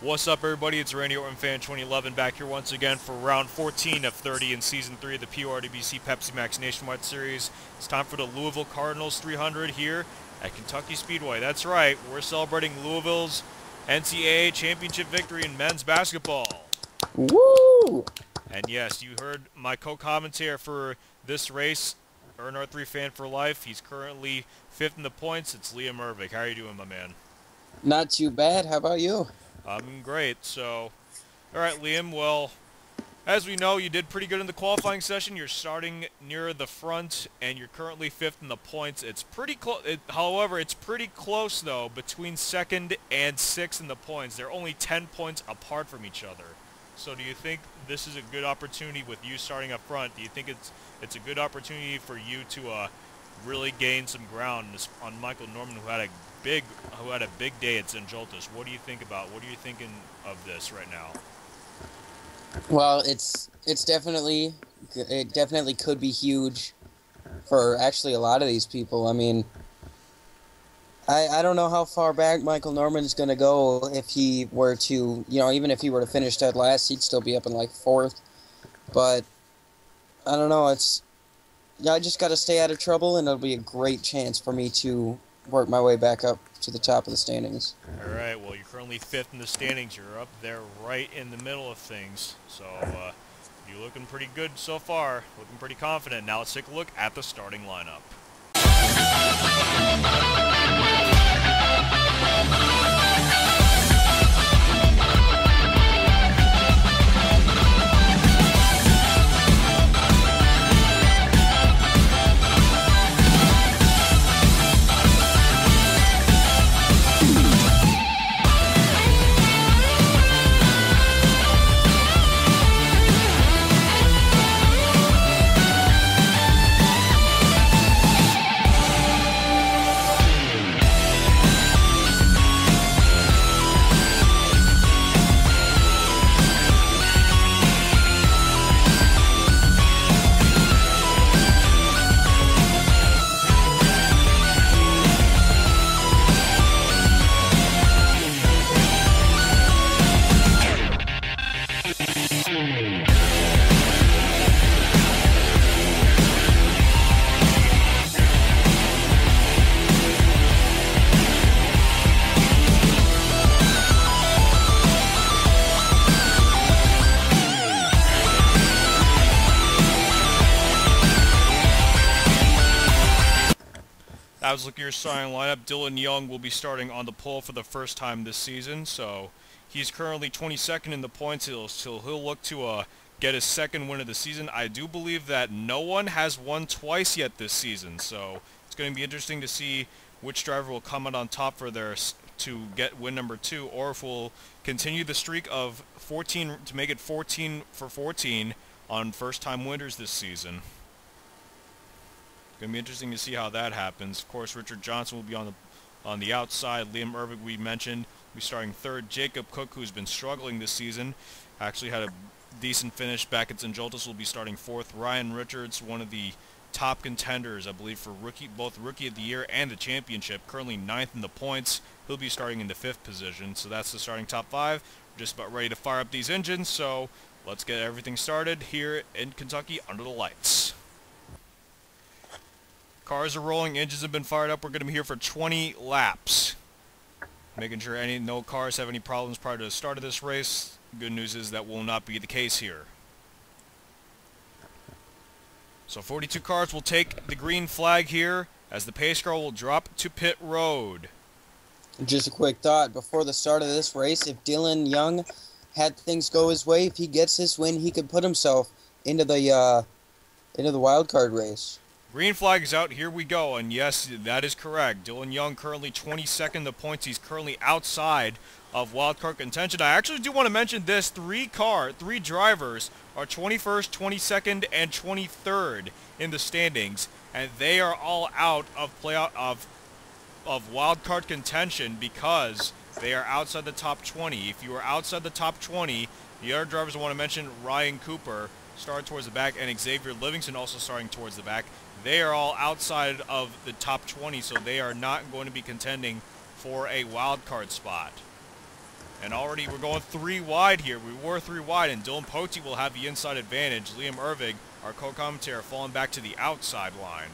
What's up, everybody? It's Randy Orton Fan 2011 back here once again for round 14 of 30 in Season 3 of the PORWC Pepsi Max Nationwide Series. It's time for the Louisville Cardinals 300 here at Kentucky Speedway. That's right, we're celebrating Louisville's NCAA championship victory in men's basketball. Woo! And yes, you heard my co-commentator for this race, Urevig Fan for Life. He's currently 5th in the points. It's Urevig. How are you doing, my man? Not too bad. How about you? I'm great. So, all right, Liam. Well, as we know, you did pretty good in the qualifying session. You're starting near the front, and you're currently 5th in the points. It's pretty close. However, it's pretty close, though, between 2nd and 6th in the points. They're only 10 points apart from each other. So do you think this is a good opportunity with you starting up front? Do you think it's a good opportunity for you to really gain some ground on Michael Norman, who had a big day at St. Joltis? What are you thinking of this right now? Well, it definitely could be huge for actually a lot of these people. I mean, I don't know how far back Michael Norman's going to go if he were to, even if he were to finish dead last, he'd still be up in like 4th. But I don't know. I just got to stay out of trouble, and it'll be a great chance for me to work my way back up to the top of the standings. All right. Well, you're currently 5th in the standings. You're up there right in the middle of things. So you're looking pretty good so far. Looking pretty confident. Now let's take a look at the starting lineup. I was looking at your starting lineup. Dylan Young will be starting on the pole for the first time this season, so he's currently 22nd in the points. He'll look to get his 2nd win of the season. I do believe that no one has won twice yet this season, so it's going to be interesting to see which driver will come out on top for to get win number 2, or if we'll continue the streak of 14 to make it 14 for 14 on first-time winners this season. Going to be interesting to see how that happens. Of course, Richard Johnson will be on the outside. Liam Urevig, we mentioned, will be starting 3rd. Jacob Cook, who's been struggling this season, actually had a decent finish back at St. Joltis, will be starting 4th. Ryan Richards, one of the top contenders, I believe, for both Rookie of the Year and the championship, currently 9th in the points. He'll be starting in the 5th position. So that's the starting top 5. We're just about ready to fire up these engines, so let's get everything started here in Kentucky under the lights. Cars are rolling, engines have been fired up. We're going to be here for 20 laps. Making sure no cars have any problems prior to the start of this race. Good news is that will not be the case here. So 42 cars will take the green flag here as the pace car will drop to pit road. Just a quick thought before the start of this race: if Dylan Young had things go his way, if he gets this win, he could put himself into the wild card race. Green flag is out. Here we go. And yes, that is correct. Dylan Young currently 22nd in the points. He's currently outside of wildcard contention. I actually do want to mention this. 3 drivers are 21st, 22nd, and 23rd in the standings, and they are all out of wildcard contention because they are outside the top 20. If you are outside the top 20, the other drivers I want to mention, Ryan Cooper, started towards the back, and Xavier Livingston also starting towards the back. They are all outside of the top 20, so they are not going to be contending for a wild card spot. And already we're going 3 wide here. We were 3 wide, and Dylan Pote will have the inside advantage. Liam Urevig, our co-commentator, falling back to the outside line.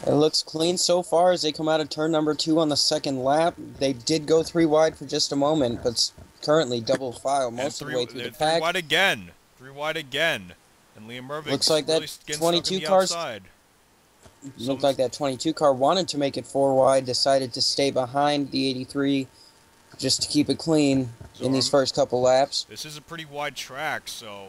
It looks clean so far as they come out of turn number 2 on the second lap. They did go 3 wide for just a moment, but currently double file most of the way through the pack. 3 wide again. 3 wide again. And Liam Urevig looks like that really getting 22 stuck on the cars. outside. Looked like that 22 car wanted to make it 4 wide, decided to stay behind the 83 just to keep it clean in these first couple laps. This is a pretty wide track, so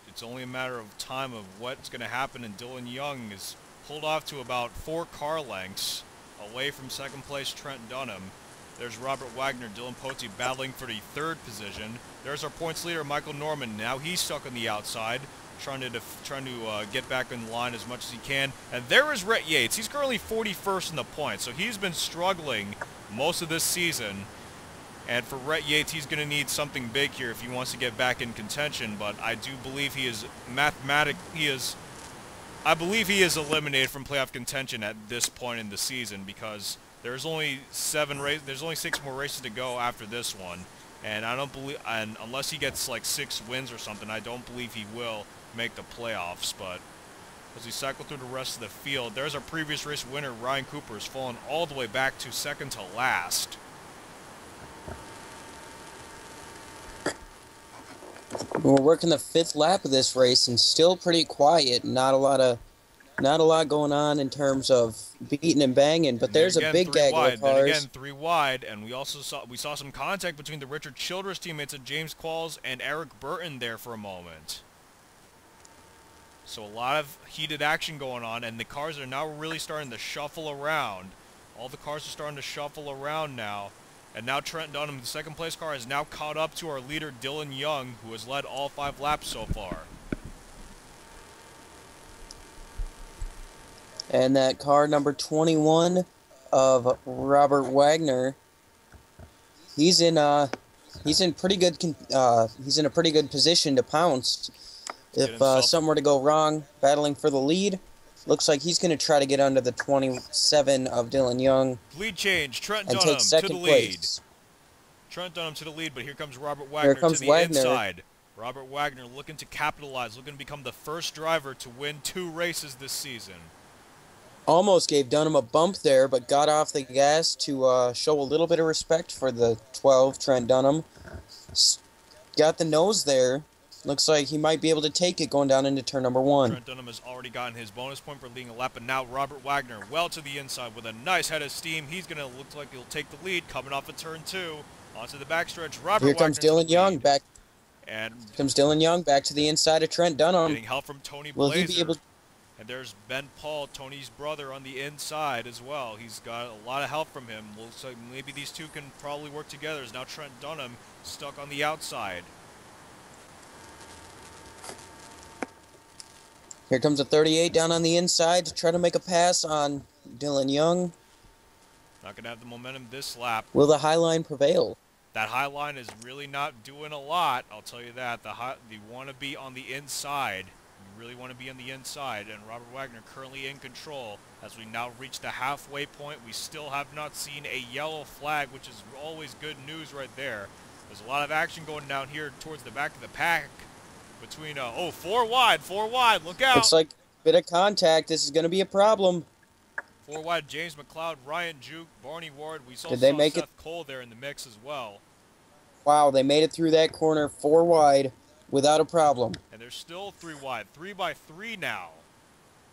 it's only a matter of time of what's going to happen, and Dylan Young is pulled off to about 4 car lengths away from second place Trent Dunham. There's Robert Wagner, Dylan Pote battling for the 3rd position. There's our points leader, Michael Norman. Now he's stuck on the outside, trying to get back in line as much as he can. And there is Rhett Yates. He's currently 41st in the points, so he's been struggling most of this season. And for Rhett Yates, he's going to need something big here if he wants to get back in contention. But I do believe I believe he is eliminated from playoff contention at this point in the season, because there's only 6 more races to go after this one. And I don't believe, and unless he gets like 6 wins or something, I don't believe he will make the playoffs. But as we cycle through the rest of the field, there's our previous race winner, Ryan Cooper, has fallen all the way back to second to last. We're working the 5th lap of this race, and still pretty quiet. Not a lot going on in terms of beating and banging. But there's a big gaggle of cars. Then again, 3 wide, and we saw some contact between the Richard Childress teammates of James Qualls and Eric Burton there for a moment. So a lot of heated action going on, and the cars are now really starting to shuffle around. All the cars are starting to shuffle around now. And now Trent Dunham, the second place car, has now caught up to our leader Dylan Young, who has led all 5 laps so far. And that car number 21 of Robert Wagner, he's in a pretty good position to pounce if something were to go wrong battling for the lead. Looks like he's going to try to get under the 27 of Dylan Young. Lead change. Trent and Dunham take second to the place. lead. Trent Dunham to the lead, but here comes Robert Wagner to the inside. Robert Wagner looking to capitalize, looking to become the first driver to win 2 races this season. Almost gave Dunham a bump there, but got off the gas to show a little bit of respect for the 12, Trent Dunham. Got the nose there. Looks like he might be able to take it going down into turn number 1. Trent Dunham has already gotten his bonus point for leading a lap, and now Robert Wagner well to the inside with a nice head of steam. He's going to look like he'll take the lead coming off of turn 2 onto the backstretch. Here comes Dylan Young back. And comes Dylan Young back to the inside of Trent Dunham. Getting help from Tony Blazer. Will he be able? And there's Ben Paul, Tony's brother, on the inside as well. He's got a lot of help from him. Looks like maybe these two can probably work together. As now Trent Dunham stuck on the outside. Here comes a 38 down on the inside to try to make a pass on Dylan Young. Not going to have the momentum this lap. Will the high line prevail? That high line is really not doing a lot, I'll tell you that. You want to be on the inside. You really want to be on the inside, and Robert Wagner currently in control. As we now reach the halfway point, we still have not seen a yellow flag, which is always good news right there. There's a lot of action going down here towards the back of the pack. Between, 4 wide, look out! Looks like a bit of contact. This is going to be a problem. 4 wide, James McLeod, Ryan Juke, Barney Ward. We saw Seth Cole there in the mix as well. Wow, they made it through that corner 4 wide without a problem. And they're still 3 wide, 3 by 3 now.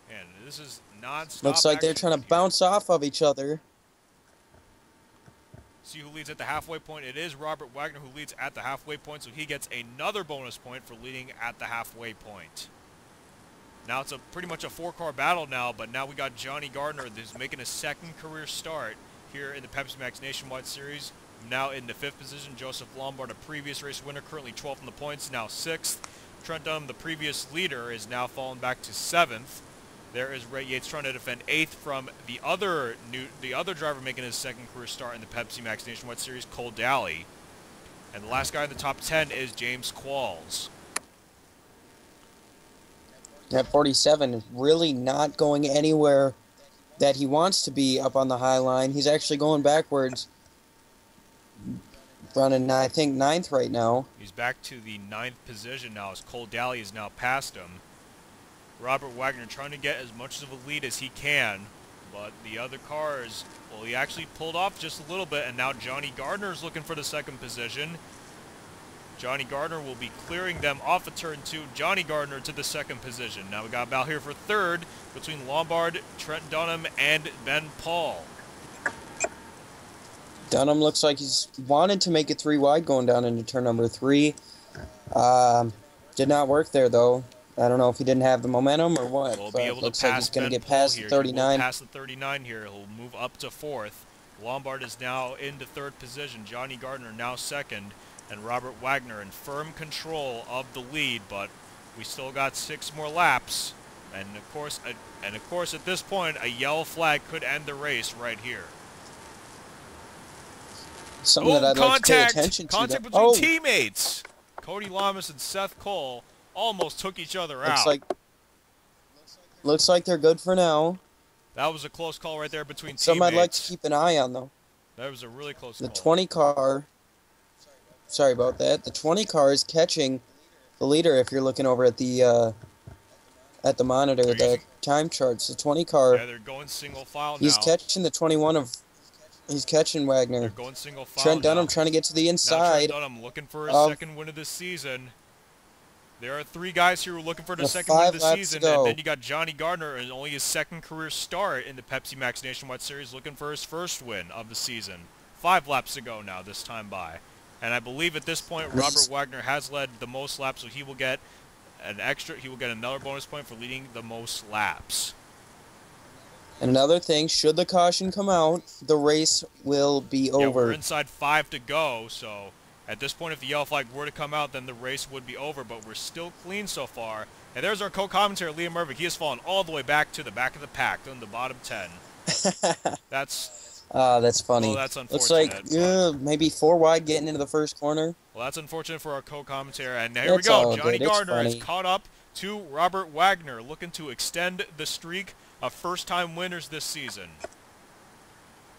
And this is non-stop. Looks like they're trying to bounce off of each other. See who leads at the halfway point. It is Robert Wagner who leads at the halfway point, so he gets another bonus point for leading at the halfway point. Now it's pretty much a 4-car battle now, but now we got Johnny Gardner who's making a second career start here in the Pepsi Max Nationwide Series. Now in the 5th position, Joseph Lombard, a previous race winner, currently 12th in the points, now 6th. Trent Dunham, the previous leader, is now fallen back to 7th. There is Ray Yates trying to defend 8th from the other driver making his second career start in the Pepsi Max Nationwide Series, Cole Daly. And the last guy in the top 10 is James Qualls. That 47 is really not going anywhere that he wants to be up on the high line. He's actually going backwards. running, I think, ninth right now. He's back to the 9th position now as Cole Daly is now past him. Robert Wagner trying to get as much of a lead as he can, but the other cars, well, he actually pulled off just a little bit, and now Johnny Gardner is looking for the 2nd position. Johnny Gardner will be clearing them off of turn 2. Johnny Gardner to the 2nd position. Now we got a battle here for 3rd between Lombard, Trent Dunham, and Ben Paul. Dunham looks like he's wanted to make it 3 wide going down into turn number 3. Did not work there, though. I don't know if he didn't have the momentum or what. We'll but be able to looks like pass he's going to Ben get Paul past here. the 39. He will pass the 39 here. He'll move up to 4th. Lombard is now into 3rd position. Johnny Gardner now 2nd. And Robert Wagner in firm control of the lead, but we still got 6 more laps. And of course, at this point, a yellow flag could end the race right here. Something that I'd like to pay attention to. Contact between teammates. Cody Lamas and Seth Cole almost took each other out. Looks like they're good for now. That was a close call right there between teammates. Something I'd like to keep an eye on, though. That was a really close call. The 20 car. Sorry about that. The 20 car is catching the leader. If you're looking over at the monitor, the time charts. The 20 car. Yeah, they're going single file now. He's catching the 21 of. He's catching Wagner. They're going single file Trent Dunham now. trying to get to the inside. Now Trent Dunham looking for his 2nd win of the season. There are 3 guys here who are looking for the 2nd win of the season, and then you got Johnny Gardner and only his 2nd career start in the Pepsi Max Nationwide Series, looking for his 1st win of the season. 5 laps to go now this time by. And I believe at this point, Robert Wagner has led the most laps, so he will get another bonus point for leading the most laps. And another thing, should the caution come out, the race will be over. Yeah, we're inside 5 to go, so at this point, if the yellow flag were to come out, then the race would be over, but we're still clean so far. And there's our co-commentator, Liam Urevig. He has fallen all the way back to the back of the pack, in the bottom 10. That's funny. Well, that's unfortunate. Looks like maybe 4 wide getting into the 1st corner. Well, that's unfortunate for our co-commentator. And here we go. Johnny Gardner is caught up to Robert Wagner, looking to extend the streak of first-time winners this season.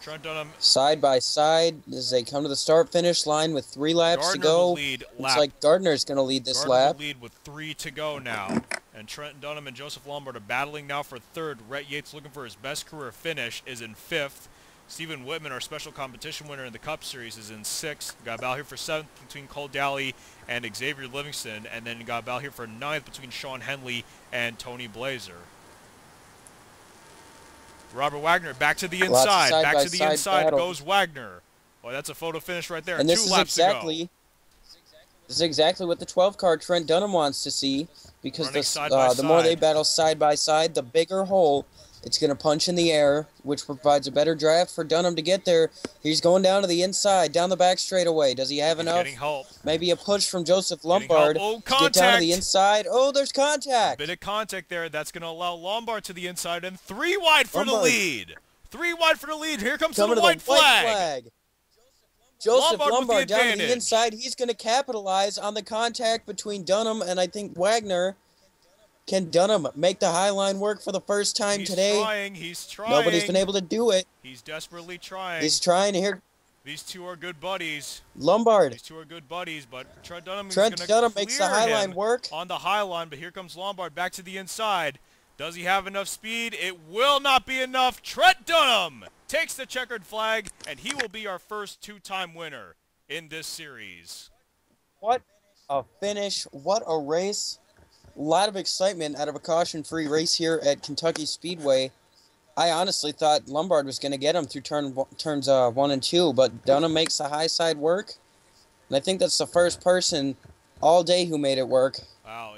Trent Dunham. Side by side as they come to the start-finish line with 3 laps to go. Looks like Gardner's going to lead this lap. Gardner will lead with 3 to go now. And Trent Dunham and Joseph Lombard are battling now for 3rd. Rhett Yates, looking for his best career finish, is in 5th. Stephen Whitman, our special competition winner in the Cup Series, is in 6th. Got a battle here for 7th between Cole Daly and Xavier Livingston. And then got a battle here for 9th between Sean Henley and Tony Blazer. Robert Wagner back to the inside. Back to the inside goes Wagner. Well, that's a photo finish right there. And 2 laps to go. This is exactly what the 12 car Trent Dunham wants to see, because the more they battle side by side, the bigger hole it's going to punch in the air, which provides a better draft for Dunham to get there. He's going down to the inside, down the back straightaway. Does he have enough? Getting help. Maybe a push from Joseph Lombard to get down to the inside. Oh, there's contact. Bit of contact there. That's going to allow Lombard to the inside, and 3 wide for the lead. 3 wide for the lead. Here comes the white flag. Joseph Lombard down to the inside. He's going to capitalize on the contact between Dunham and I think Wagner. Can Dunham make the high line work for the first time today? He's trying. Nobody's been able to do it. He's desperately trying. He's trying here. These 2 are good buddies. Lombard. These 2 are good buddies, but Trent Dunham makes the high line work. On the high line, but here comes Lombard back to the inside. Does he have enough speed? It will not be enough. Trent Dunham takes the checkered flag, and he will be our first 2-time winner in this series. What a finish. What a race. A lot of excitement out of a caution-free race here at Kentucky Speedway. I honestly thought Lombard was going to get him through turns 1 and 2, but Dunham makes the high side work. And I think that's the first person all day who made it work. Wow.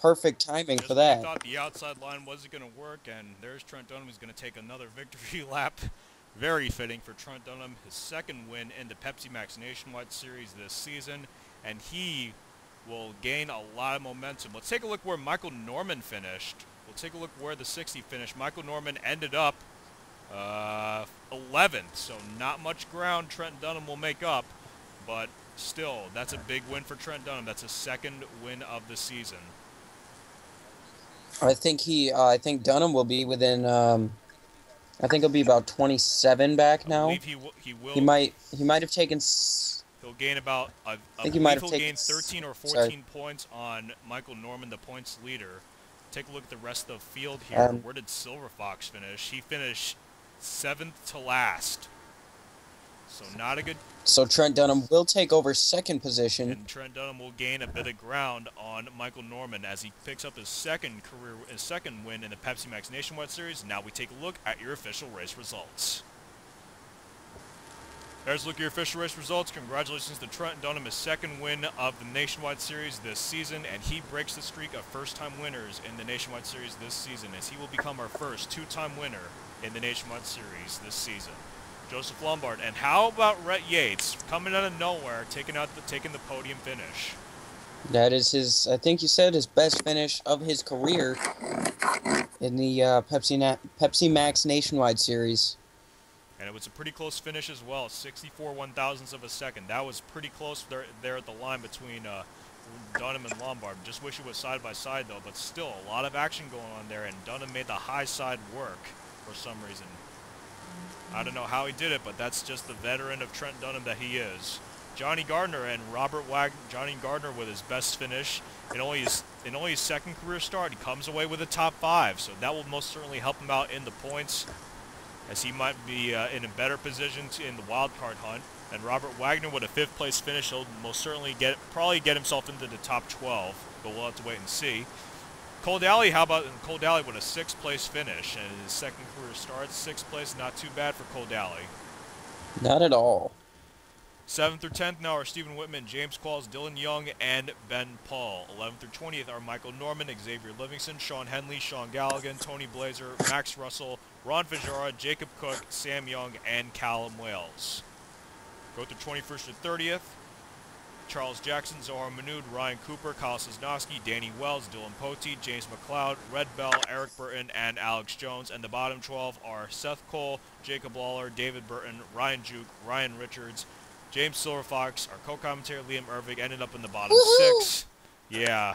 Perfect timing for that. I thought the outside line wasn't going to work, and there's Trent Dunham who's going to take another victory lap. Very fitting for Trent Dunham, his 2nd win in the Pepsi Max Nationwide Series this season, and he will gain a lot of momentum. Let's take a look where Michael Norman finished. We'll take a look where the 60 finished. Michael Norman ended up 11th, so not much ground Trent Dunham will make up, but still, that's a big win for Trent Dunham. That's his 2nd win of the season. I think Dunham will be within. I think he'll be about 27 back now. I believe he will. He might have taken. He'll gain about, I think he might believe have he'll taken. gain 13 or 14 Sorry. points on Michael Norman, the points leader. Take a look at the rest of the field here. And Where did Silver Fox finish? He finished 7th to last. So not a good... so Trent Dunham will take over second position. And Trent Dunham will gain a bit of ground on Michael Norman as he picks up his second win in the Pepsi Max Nationwide Series. Now we take a look at your official race results. There's a look at your official race results. Congratulations to Trent Dunham, his second win of the Nationwide Series this season, and he breaks the streak of first-time winners in the Nationwide Series this season, as he will become our first two-time winner in the Nationwide Series this season. Joseph Lombard, and how about Rhett Yates coming out of nowhere, taking the podium finish? That is his, I think you said, his best finish of his career in the Pepsi Max Nationwide Series. And it was a pretty close finish as well, 64 one-thousandths of a second. That was pretty close there at the line between Dunham and Lombard. Just wish it was side by side though, but still a lot of action going on there, and Dunham made the high side work for some reason. I don't know how he did it, but that's just the veteran of Trent Dunham that he is. Johnny Gardner and Johnny Gardner with his best finish in only his second career start. He comes away with a top 5, so that will most certainly help him out in the points, as he might be in a better position in the wild card hunt. And Robert Wagner with a 5th place finish, he'll most certainly probably get himself into the top 12, but we'll have to wait and see. Cole Daly, how about Cole Daly with a 6th place finish and his second career start? 6th place, not too bad for Cole Daly. Not at all. 7th through 10th now are Stephen Whitman, James Qualls, Dylan Young, and Ben Paul. 11th through 20th are Michael Norman, Xavier Livingston, Sean Henley, Sean Galligan, Tony Blazer, Max Russell, Ron Fajara, Jacob Cook, Sam Young, and Callum Wales. Go through 21st to 30th. Charles Jackson, Zohar Manood, Ryan Cooper, Kyle Sosnowski, Danny Wells, Dylan Poteet, James McLeod, Red Bell, Eric Burton, and Alex Jones. And the bottom 12 are Seth Cole, Jacob Lawler, David Burton, Ryan Juke, Ryan Richards, James Silverfox. Our co-commentator Liam Urevig ended up in the bottom 6. Yeah.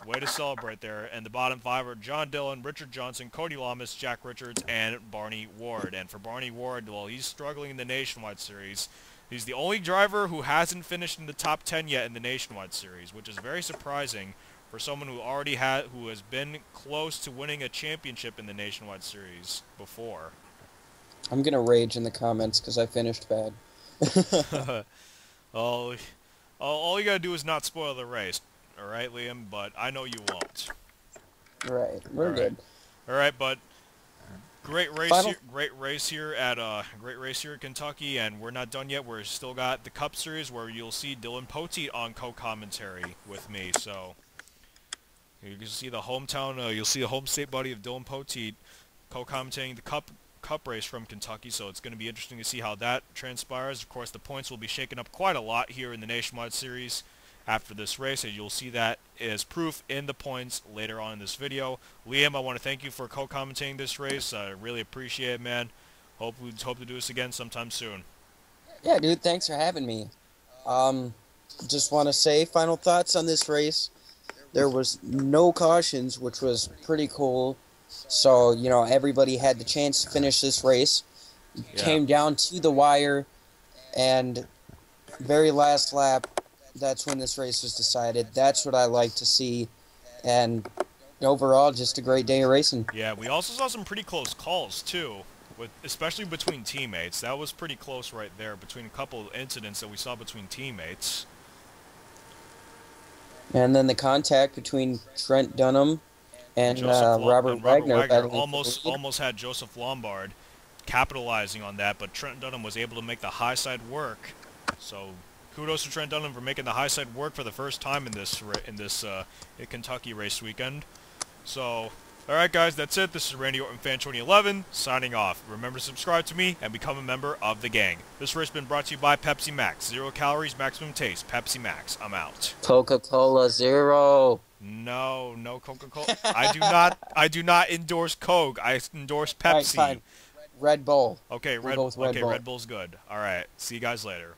Way to celebrate there. And the bottom 5 are John Dillon, Richard Johnson, Cody Lamas, Jack Richards, and Barney Ward. And for Barney Ward, well, he's struggling in the Nationwide Series. He's the only driver who hasn't finished in the top 10 yet in the Nationwide Series, which is very surprising for someone who who has been close to winning a championship in the Nationwide Series before. I'm gonna rage in the comments because I finished bad. all you gotta do is not spoil the race, all right, Liam? But I know you won't. Right, we're good. All right, but great race here at Kentucky, and we're not done yet. We're still got the Cup Series where you'll see Dylan Poteet on co-commentary with me. So you can see the hometown, you'll see a home state buddy of Dylan Poteet co-commentating the Cup race from Kentucky. So it's going to be interesting to see how that transpires. Of course, the points will be shaken up quite a lot here in the Nationwide Series after this race, and you'll see that as proof in the points later on in this video. Liam, I want to thank you for co-commentating this race. I really appreciate it, man. Hope to do this again sometime soon. Yeah, dude, thanks for having me. Just want to say final thoughts on this race. There was no cautions, which was pretty cool. So, you know, everybody had the chance to finish this race. Yeah. Came down to the wire, and very last lap, that's when this race was decided. That's what I like to see. And overall, just a great day of racing. Yeah, we also saw some pretty close calls, too, especially between teammates. That was pretty close right there between a couple of incidents that we saw between teammates. And then the contact between Trent Dunham and Robert Wagner almost had Joseph Lombard capitalizing on that, but Trent Dunham was able to make the high side work. So kudos to Trent Dunham for making the high side work for the first time in this Kentucky race weekend. So, alright guys, that's it. This is Randy Orton Fan 2011, signing off. Remember to subscribe to me and become a member of the gang. This race has been brought to you by Pepsi Max. 0 calories, maximum taste. Pepsi Max. I'm out. Coca-Cola Zero. No Coca-Cola. I do not endorse Coke. I endorse Pepsi. All right, fine. Red Bull. Okay, Red Bull. Red Bull's good. All right. See you guys later.